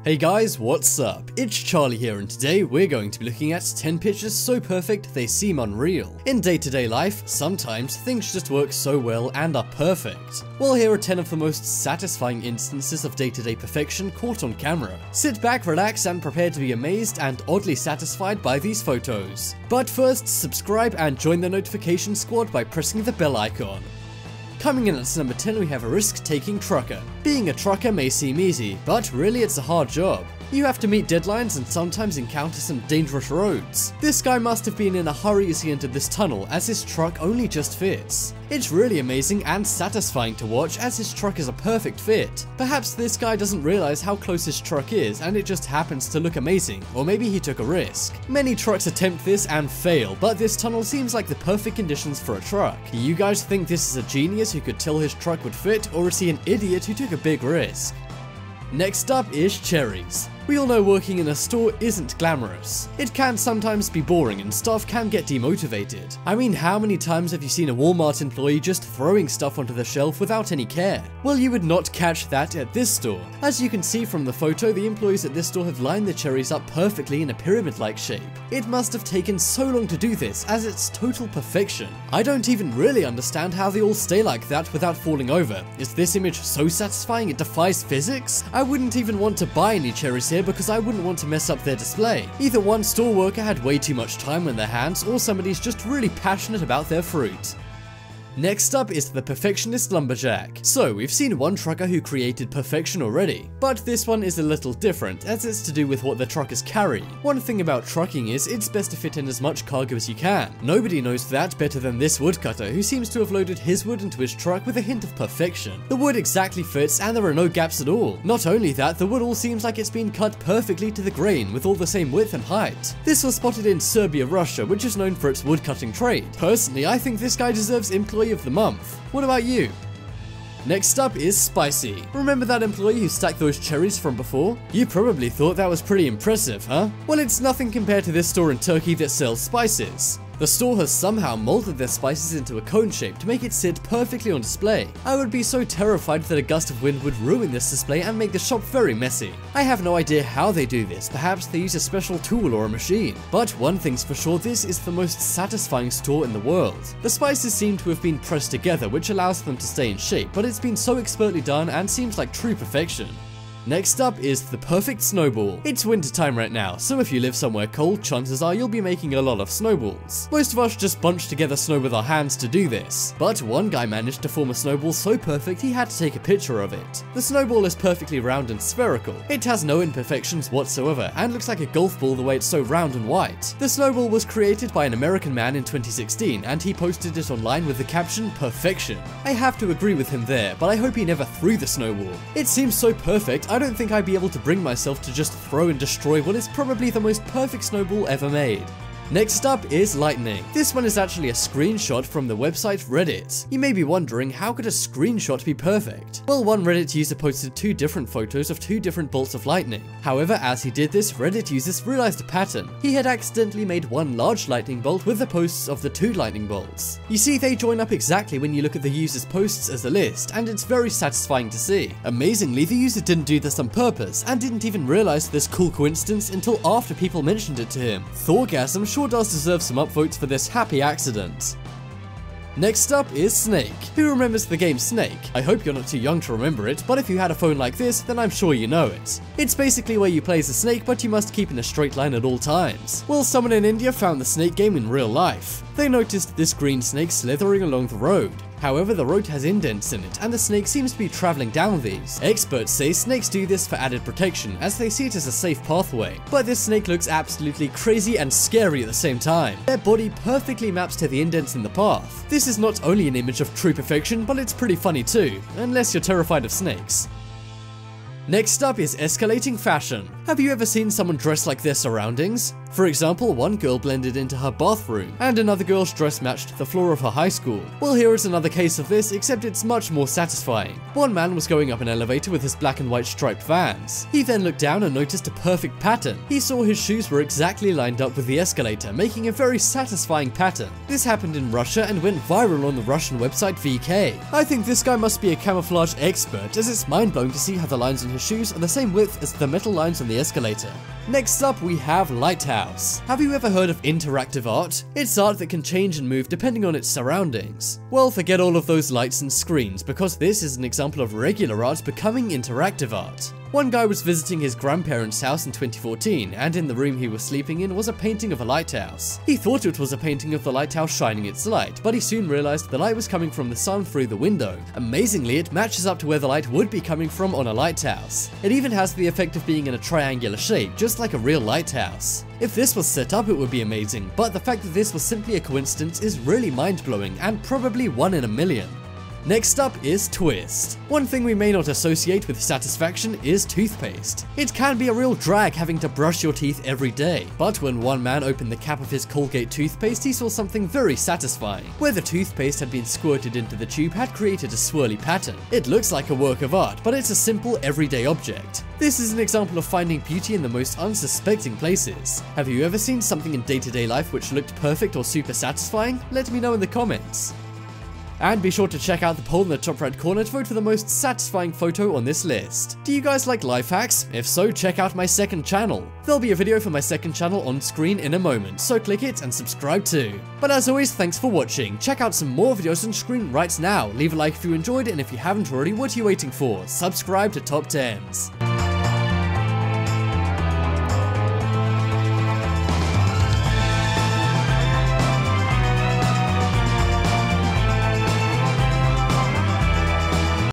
Hey guys, what's up? It's Charlie here, and today we're going to be looking at 10 pictures so perfect they seem unreal. In day-to-day life, sometimes things just work so well and are perfect. Well, here are 10 of the most satisfying instances of day-to-day perfection caught on camera. Sit back, relax, and prepare to be amazed and oddly satisfied by these photos. But first, subscribe and join the notification squad by pressing the bell icon. Coming in at number 10, we have a risk-taking trucker. Being a trucker may seem easy, but really it's a hard job. You have to meet deadlines and sometimes encounter some dangerous roads. This guy must have been in a hurry as he entered this tunnel, as his truck only just fits. It's really amazing and satisfying to watch, as his truck is a perfect fit. Perhaps this guy doesn't realize how close his truck is and it just happens to look amazing, or maybe he took a risk. Many trucks attempt this and fail, but this tunnel seems like the perfect conditions for a truck. Do you guys think this is a genius who could tell his truck would fit, or is he an idiot who took a big risk? Next up is Cherries. We all know working in a store isn't glamorous. It can sometimes be boring and staff can get demotivated. I mean, how many times have you seen a Walmart employee just throwing stuff onto the shelf without any care? Well, you would not catch that at this store. As you can see from the photo, the employees at this store have lined the cherries up perfectly in a pyramid-like shape. It must have taken so long to do this, as it's total perfection. I don't even really understand how they all stay like that without falling over. Is this image so satisfying it defies physics? I wouldn't even want to buy any cherries here because I wouldn't want to mess up their display. Either one store worker had way too much time on their hands, or somebody's just really passionate about their fruit. Next up is the perfectionist lumberjack. So we've seen one trucker who created perfection already, but this one is a little different as it's to do with what the truckers carry. One thing about trucking is it's best to fit in as much cargo as you can. Nobody knows that better than this woodcutter, who seems to have loaded his wood into his truck with a hint of perfection. The wood exactly fits and there are no gaps at all. Not only that, the wood all seems like it's been cut perfectly to the grain with all the same width and height. This was spotted in Serbia, Russia, which is known for its woodcutting trade. Personally, I think this guy deserves Employee of the Month. What about you? Next up is Spicy. Remember that employee who stacked those cherries from before? You probably thought that was pretty impressive, huh? Well, it's nothing compared to this store in Turkey that sells spices. The store has somehow molded their spices into a cone shape to make it sit perfectly on display. I would be so terrified that a gust of wind would ruin this display and make the shop very messy. I have no idea how they do this, perhaps they use a special tool or a machine. But one thing's for sure, this is the most satisfying store in the world. The spices seem to have been pressed together, which allows them to stay in shape, but it's been so expertly done and seems like true perfection. Next up is the perfect snowball. It's wintertime right now, so if you live somewhere cold, chances are you'll be making a lot of snowballs. Most of us just bunch together snow with our hands to do this, but one guy managed to form a snowball so perfect he had to take a picture of it. The snowball is perfectly round and spherical. It has no imperfections whatsoever and looks like a golf ball the way it's so round and white. The snowball was created by an American man in 2016 and he posted it online with the caption, "Perfection." I have to agree with him there, but I hope he never threw the snowball. It seems so perfect, I don't think I'd be able to bring myself to just throw and destroy what is probably the most perfect snowball ever made. Next up is lightning. This one is actually a screenshot from the website Reddit. You may be wondering, how could a screenshot be perfect? Well, one Reddit user posted two different photos of two different bolts of lightning. However, as he did this, Reddit users realized a pattern. He had accidentally made one large lightning bolt with the posts of the two lightning bolts. You see, they join up exactly when you look at the user's posts as a list, and it's very satisfying to see. Amazingly, the user didn't do this on purpose, and didn't even realize this cool coincidence until after people mentioned it to him. Thorgasm sure does deserve some upvotes for this happy accident. Next up is Snake. Who remembers the game Snake? I hope you're not too young to remember it, but if you had a phone like this, then I'm sure you know it. It's basically where you play as a snake, but you must keep in a straight line at all times. Well, someone in India found the Snake game in real life. They noticed this green snake slithering along the road. However, the road has indents in it, and the snake seems to be traveling down these. Experts say snakes do this for added protection, as they see it as a safe pathway. But this snake looks absolutely crazy and scary at the same time. Their body perfectly maps to the indents in the path. This is not only an image of true perfection, but it's pretty funny too, unless you're terrified of snakes. Next up is Escalating Fashion. Have you ever seen someone dress like their surroundings? For example, one girl blended into her bathroom, and another girl's dress matched the floor of her high school. Well, here is another case of this, except it's much more satisfying. One man was going up an elevator with his black and white striped Vans. He then looked down and noticed a perfect pattern. He saw his shoes were exactly lined up with the escalator, making a very satisfying pattern. This happened in Russia and went viral on the Russian website VK. I think this guy must be a camouflage expert, as it's mind-blowing to see how the lines on his shoes are the same width as the metal lines on the escalator. Next up, we have Lighthouse. Have you ever heard of interactive art? It's art that can change and move depending on its surroundings. Well, forget all of those lights and screens, because this is an example of regular art becoming interactive art. One guy was visiting his grandparents' house in 2014, and in the room he was sleeping in was a painting of a lighthouse. He thought it was a painting of the lighthouse shining its light, but he soon realized the light was coming from the sun through the window. Amazingly, it matches up to where the light would be coming from on a lighthouse. It even has the effect of being in a triangular shape, just like a real lighthouse. If this was set up, it would be amazing, but the fact that this was simply a coincidence is really mind-blowing and probably 1 in a million. Next up is twist. One thing we may not associate with satisfaction is toothpaste. It can be a real drag having to brush your teeth every day, but when one man opened the cap of his Colgate toothpaste, he saw something very satisfying. Where the toothpaste had been squirted into the tube had created a swirly pattern. It looks like a work of art, but it's a simple everyday object. This is an example of finding beauty in the most unsuspecting places. Have you ever seen something in day-to-day life which looked perfect or super satisfying? Let me know in the comments. And be sure to check out the poll in the top right corner to vote for the most satisfying photo on this list. Do you guys like life hacks? If so, check out my second channel. There'll be a video for my second channel on screen in a moment, so click it and subscribe too. But as always, thanks for watching. Check out some more videos on screen right now. Leave a like if you enjoyed, and if you haven't already, what are you waiting for? Subscribe to Top 10s.